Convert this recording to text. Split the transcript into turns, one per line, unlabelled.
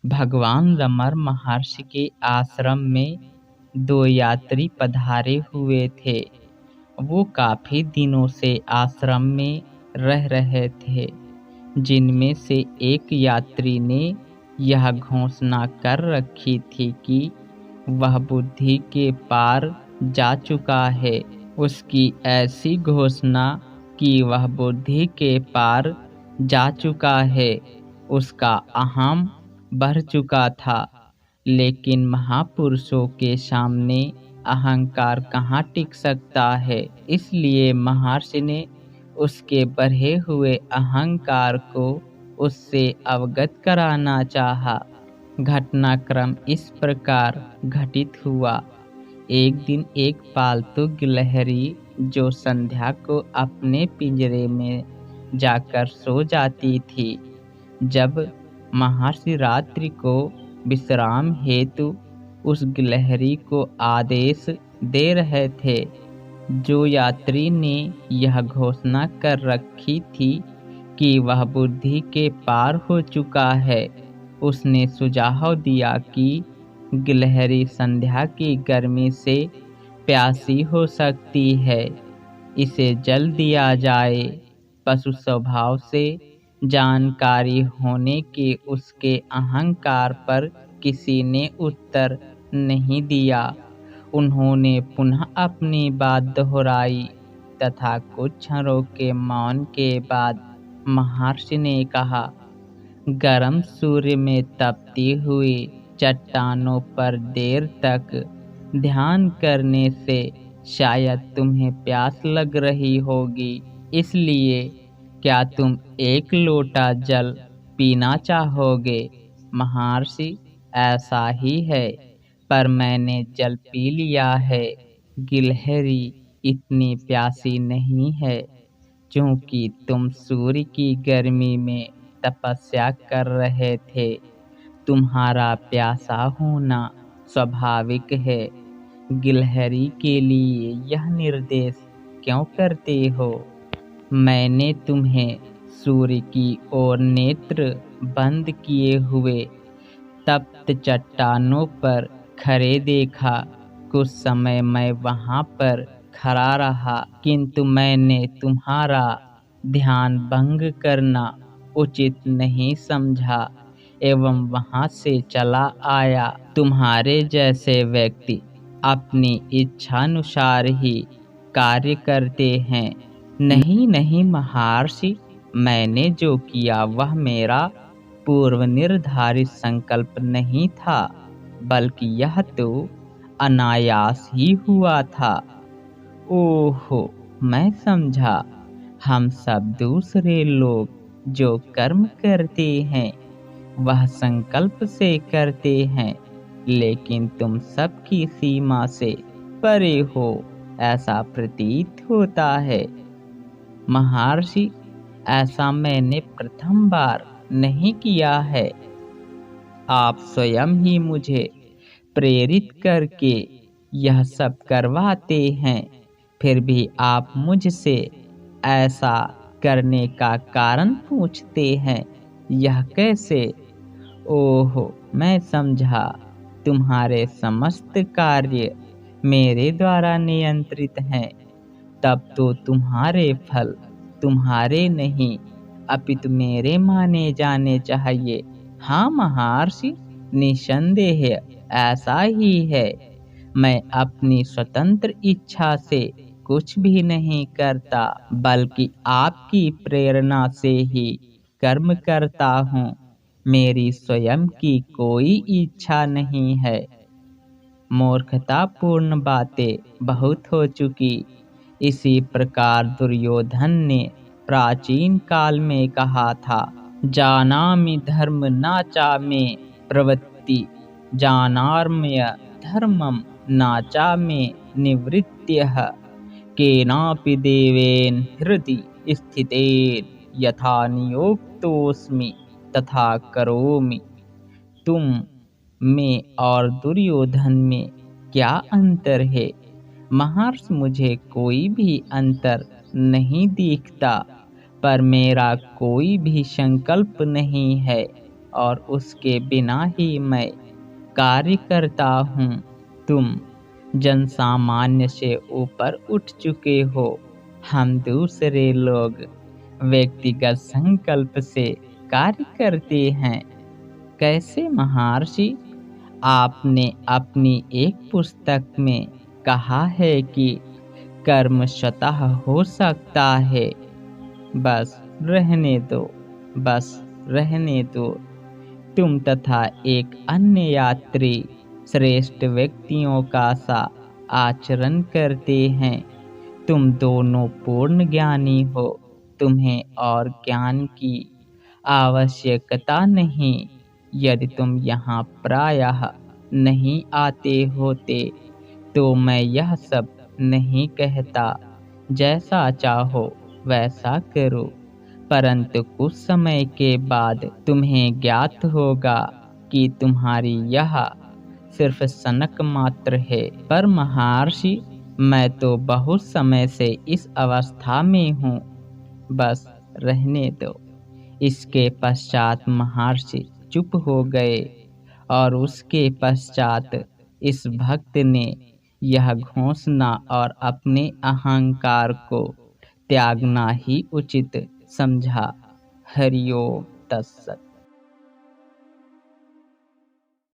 भगवान रमण महर्षि के आश्रम में 2 यात्री पधारे हुए थे। वो काफ़ी दिनों से आश्रम में रह रहे थे, जिनमें से एक यात्री ने यह घोषणा कर रखी थी कि वह बुद्धि के पार जा चुका है। उसकी ऐसी घोषणा कि वह बुद्धि के पार जा चुका है, उसका अहम बढ़ चुका था। लेकिन महापुरुषों के सामने अहंकार कहाँ टिक सकता है, इसलिए महर्षि ने उसके बढ़े हुए अहंकार को उससे अवगत कराना चाहा। घटनाक्रम इस प्रकार घटित हुआ। एक दिन एक पालतू गिलहरी जो संध्या को अपने पिंजरे में जाकर सो जाती थी, जब महर्षि रात्रि को विश्राम हेतु उस गिलहरी को आदेश दे रहे थे, जो यात्री ने यह घोषणा कर रखी थी कि वह बुद्धि के पार हो चुका है, उसने सुझाव दिया कि गिलहरी संध्या की गर्मी से प्यासी हो सकती है, इसे जल दिया जाए। पशु स्वभाव से जानकारी होने के उसके अहंकार पर किसी ने उत्तर नहीं दिया। उन्होंने पुनः अपनी बात दोहराई तथा कुछ क्षणों के मौन के बाद महर्षि ने कहा, गर्म सूर्य में तपती हुई चट्टानों पर देर तक ध्यान करने से शायद तुम्हें प्यास लग रही होगी, इसलिए क्या तुम एक लोटा जल पीना चाहोगे? महर्षि, ऐसा ही है, पर मैंने जल पी लिया है। गिलहरी, इतनी प्यासी नहीं है, क्योंकि तुम सूर्य की गर्मी में तपस्या कर रहे थे। तुम्हारा प्यासा होना स्वाभाविक है। गिलहरी के लिए यह निर्देश क्यों करते हो? मैंने तुम्हें सूर्य की ओर नेत्र बंद किए हुए तप्त चट्टानों पर खड़े देखा। कुछ समय मैं वहां पर खड़ा रहा, किंतु मैंने तुम्हारा ध्यान भंग करना उचित नहीं समझा एवं वहां से चला आया। तुम्हारे जैसे व्यक्ति अपनी इच्छानुसार ही कार्य करते हैं। नहीं नहीं महर्षि, मैंने जो किया वह मेरा पूर्व निर्धारित संकल्प नहीं था, बल्कि यह तो अनायास ही हुआ था। ओहो, मैं समझा। हम सब दूसरे लोग जो कर्म करते हैं वह संकल्प से करते हैं, लेकिन तुम सबकी सीमा से परे हो, ऐसा प्रतीत होता है। महर्षि, ऐसा मैंने प्रथम बार नहीं किया है। आप स्वयं ही मुझे प्रेरित करके यह सब करवाते हैं, फिर भी आप मुझसे ऐसा करने का कारण पूछते हैं, यह कैसे? ओहो, मैं समझा। तुम्हारे समस्त कार्य मेरे द्वारा नियंत्रित हैं, तब तो तुम्हारे फल तुम्हारे नहीं अपितु मेरे माने जाने चाहिए। हाँ महर्षि, निसंदेह ऐसा ही है। मैं अपनी स्वतंत्र इच्छा से कुछ भी नहीं करता, बल्कि आपकी प्रेरणा से ही कर्म करता हूँ। मेरी स्वयं की कोई इच्छा नहीं है। मूर्खतापूर्ण बातें बहुत हो चुकी। इसी प्रकार दुर्योधन ने प्राचीन काल में कहा था, जानामि धर्म नाचा में प्रवृत्ति, जानाम्य धर्मम नाचा में निवृत्त्यः, केनापि देवेन हृदि स्थितेन यथा नियोक्तोऽस्मि तथा करोमि। तुम में और दुर्योधन में क्या अंतर है? महर्षि, मुझे कोई भी अंतर नहीं दिखता, पर मेरा कोई भी संकल्प नहीं है। और उसके बिना ही मैं कार्य करता हूँ। तुम जन सामान्य से ऊपर उठ चुके हो। हम दूसरे लोग व्यक्तिगत संकल्प से कार्य करते हैं। कैसे महर्षि? आपने अपनी एक पुस्तक में कहा है कि कर्म स्वतः हो सकता है। बस रहने दो, बस रहने दो। तुम तथा एक अन्य यात्री श्रेष्ठ व्यक्तियों का सा आचरण करते हैं। तुम दोनों पूर्ण ज्ञानी हो। तुम्हें और ज्ञान की आवश्यकता नहीं। यदि तुम यहाँ प्रायः नहीं आते होते तो मैं यह सब नहीं कहता। जैसा चाहो वैसा करो, परंतु कुछ समय के बाद तुम्हें ज्ञात होगा कि तुम्हारी यह सिर्फ सनक मात्र है। पर महर्षि, मैं तो बहुत समय से इस अवस्था में हूँ। बस रहने दो। इसके पश्चात महर्षि चुप हो गए और उसके पश्चात इस भक्त ने यह घोषणा और अपने अहंकार को त्यागना ही उचित समझा। हरि ओम तत्सत।